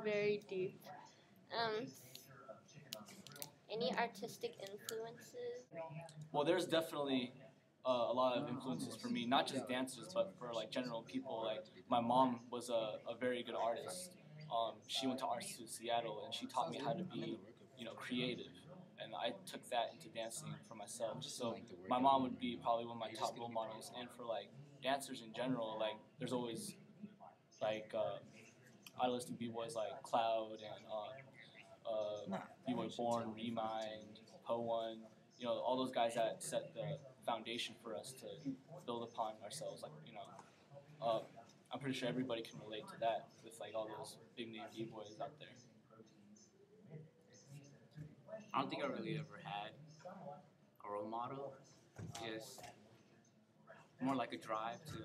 Very deep. Um, any artistic influences? Well, there's definitely a lot of influences for me, not just dancers, but for like general people. Like my mom was a very good artist. She went to art school in Seattle, and she taught me how to be, creative. And I took that into dancing for myself. So my mom would be probably one of my top role models. And for like dancers in general, like there's always like I listen to b-boys like Cloud and B-Boy Born, Remind, Po One. All those guys that set the foundation for us to build upon ourselves. Like, uh, I'm pretty sure everybody can relate to that with like all those big name b-boys out there. I don't think I really ever had a role model. Just more like a drive to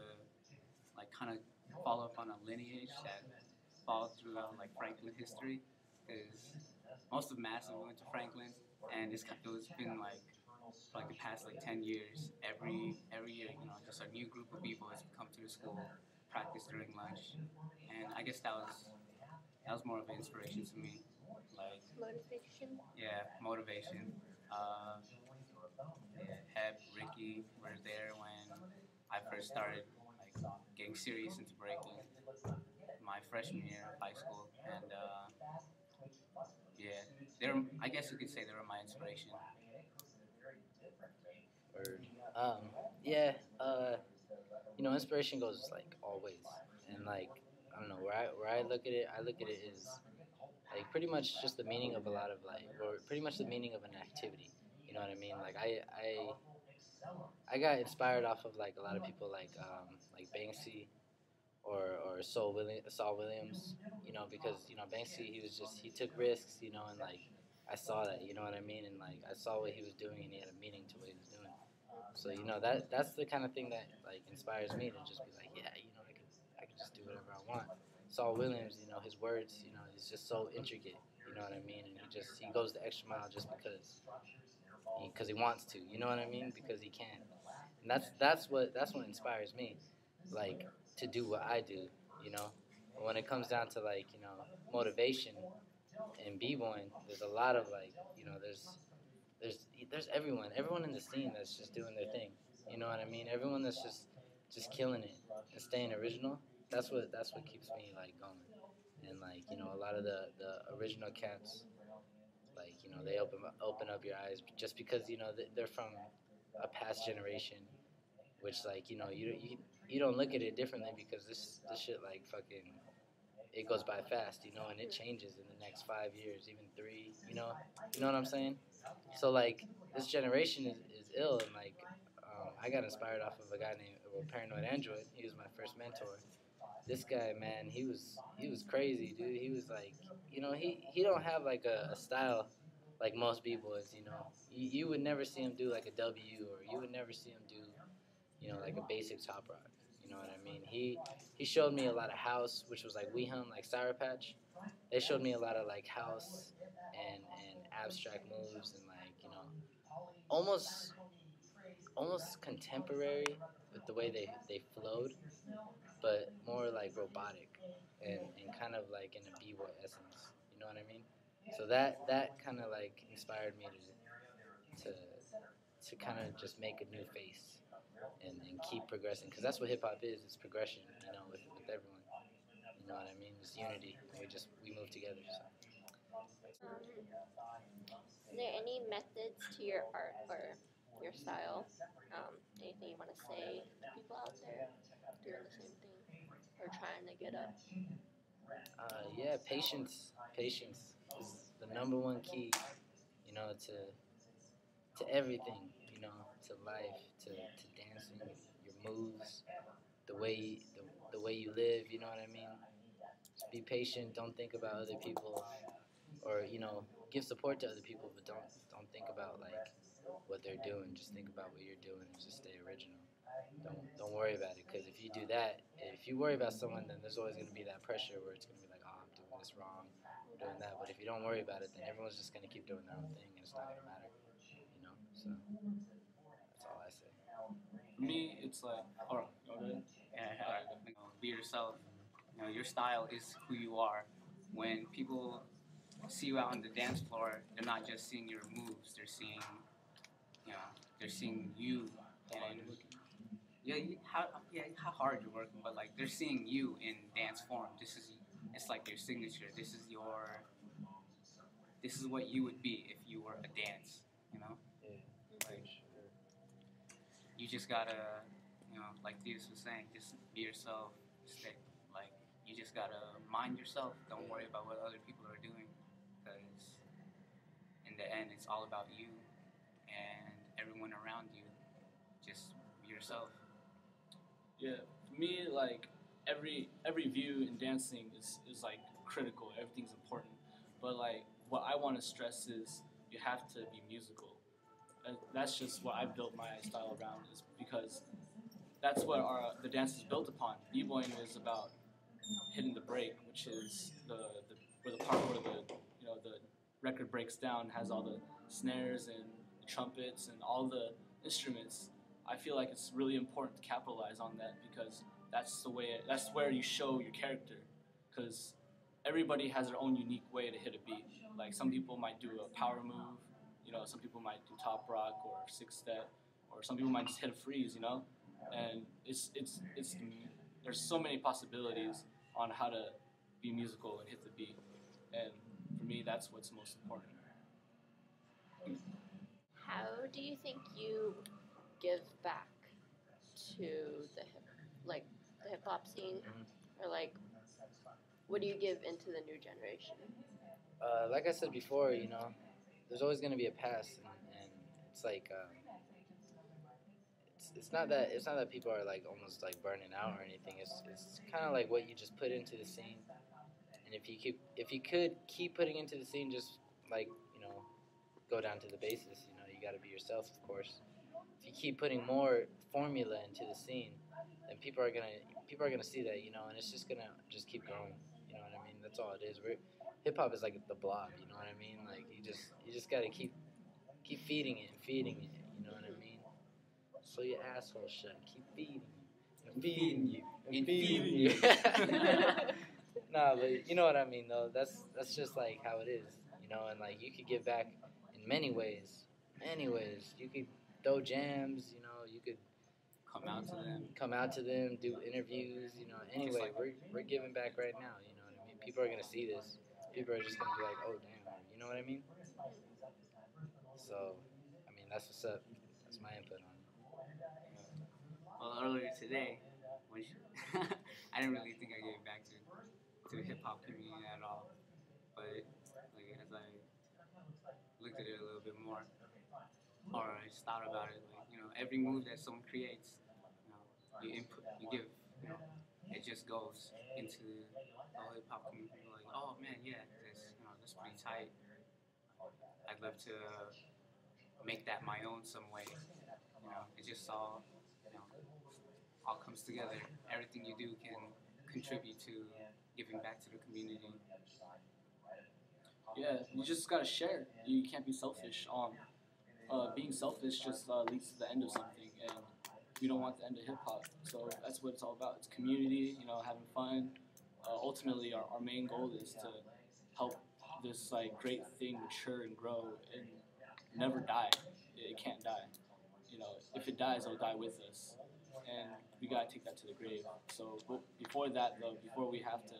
like kind of follow up on a lineage that followed throughout like Franklin history. Because most of Massive went to Franklin, and it's been like for like the past like 10 years. Every year, just a new group of people has come to the school, practice during lunch, and I guess that was more of an inspiration to me. Like Motivation? yeah, motivation. Uh, Heb, Ricky were there when I first started like getting serious into breaking my freshman year of high school, and yeah, they're I guess you could say they were my inspiration. Word. Yeah. Inspiration goes like always, and like I don't know where I look at it. I look at it as like pretty much just the meaning of a lot of like, or pretty much the meaning of an activity. You know what I mean? Like I got inspired off of like a lot of people like Banksy or Saul Williams. Because Banksy he took risks. And like I saw that. You know what I mean? And like I saw what he was doing, and he had a meaning to what he was doing. So that's the kind of thing that like inspires me to just be like, yeah, I could just do whatever I want. Saul Williams, his words, is just so intricate. You know what I mean? And he goes the extra mile just because he wants to. You know what I mean? Because he can. And that's what inspires me, like to do what I do. You know, but when it comes down to like motivation and b-boying, there's a lot of like there's everyone in the scene that's just doing their thing. You know what I mean? Everyone that's just killing it and staying original. That's what keeps me like going. And like a lot of the original cats, like they open up your eyes just because they're from a past generation, which like you don't look at it differently because this shit like fucking it goes by fast, and it changes in the next 5 years, even 3, you know what I'm saying? So like this generation is ill, and like I got inspired off of a guy named Paranoid Android. He was my first mentor. This guy, man, he was crazy, dude. He was like, he don't have like a style like most b-boys. You would never see him do like a W, or you would never see him do like a basic top rock. You know what I mean? He showed me a lot of house, which was like We Hum, like Sour Patch. They showed me a lot of like house and abstract moves, and like almost almost contemporary with the way they flowed, but more like robotic and kind of like in a b-boy essence. You know what I mean? So that kind of like inspired me to to kind of just make a new face and keep progressing, because that's what hip hop is. It's progression. With everyone. You know what I mean? It's unity, and we move together. So. Is there any methods to your art or your style? Anything you want to say to people out there doing the same thing or trying to get up? Yeah, patience. Patience is the number one key. To everything. To life, to dancing, your moves, the way you live. You know what I mean? Just be patient. Don't think about other people, or give support to other people, but don't think about like what they're doing. Just think about what you're doing and just stay original. Don't worry about it, because if you do that, if you worry about someone, then there's always going to be that pressure where it's going to be like, oh, I'm doing this wrong, I'm doing that. But if you don't worry about it, then everyone's just going to keep doing their own thing, and it's not going to matter. So that's all I say. For me, it's like, all right, go ahead. Yeah, be yourself. Your style is who you are. when people see you out on the dance floor, they're not just seeing your moves. They're seeing, they're seeing you and how hard you're working, but like they're seeing you in dance form. It's like your signature. This is what you would be if you were a dance. Like you just gotta, like Theus was saying, just be yourself. You just gotta mind yourself. Don't worry about what other people are doing, because in the end, it's all about you and everyone around you. Just be yourself. Yeah, for me, like every view in dancing is like critical. Everything's important, but like what I want to stress is you have to be musical. And that's just what I built my style around, is because that's what the dance is built upon. B-boying is about hitting the break, which is where the part where the record breaks down, has all the snares and the trumpets and all the instruments. I feel like it's really important to capitalize on that, because that's where you show your character, because everybody has their own unique way to hit a beat. Like some people might do a power move, some people might do top rock or 6-step, or some people might just hit a freeze, and there's so many possibilities on how to be musical and hit the beat, and for me that's what's most important. How do you think you give back to the hip hop scene, or like what do you give into the new generation? Like I said before, there's always going to be a past, and it's like it's not that people are like almost like burning out or anything. It's kind of like what you just put into the scene, and if you could keep putting into the scene, just like go down to the basis. You got to be yourself, of course. If you keep putting more formula into the scene, then people are gonna see that, and it's just gonna keep growing. You know what I mean? That's all it is. Hip hop is like the blob. You know what I mean? Like you just gotta keep feeding it and feeding it. You know what I mean? So your asshole shut. Keep feeding you and feeding you and feeding you. Nah, but you know what I mean though. That's just like how it is. And like you could give back in many ways. Many ways. You could throw jams. You could come out to them, do interviews. Anyway, we're giving back right now. You know what I mean? People are gonna see this. People are just gonna be like, oh damn. You know what I mean? So, I mean, that's what's up. That's my input on it. Well, earlier today, I didn't really think I gave back to the hip hop community at all. But like as I looked at it a little bit more, or I just thought about it, like every move that someone creates, you input, you give, it just goes into the whole hip hop community. People are like, oh man, yeah, that's pretty tight. I'd love to make that my own some way. It just all comes together. Everything you do can contribute to giving back to the community. Yeah, you just gotta share. You can't be selfish. Being selfish just leads to the end of something, and we don't want the end of hip hop. So that's what it's all about. It's community, having fun. Ultimately, our main goal is to help this like great thing mature and grow and never die. It can't die. If it dies, it'll die with us, and we gotta take that to the grave. So before that, though, before we have to,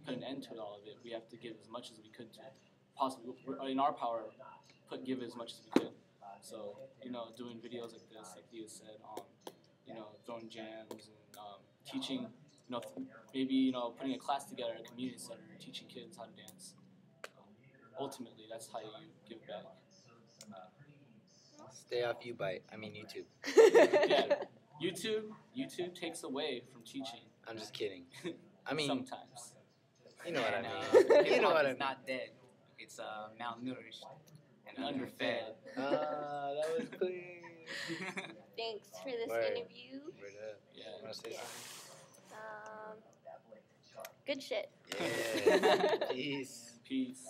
put an end to all of it, we have to give as much as we could to possibly in our power. Give as much as we could. So doing videos like this, like Theo said, throwing jams and teaching, maybe putting a class together at a community center, teaching kids how to dance. Ultimately, that's how you give back. Stay off YouTube. Yeah, YouTube takes away from teaching. I'm just kidding. Sometimes. You know what I mean. You know what I mean. It's not dead. It's malnourished and underfed. That was clean. Thanks for this interview. Yeah. Want to say something? Good shit. Yeah. Peace. Peace.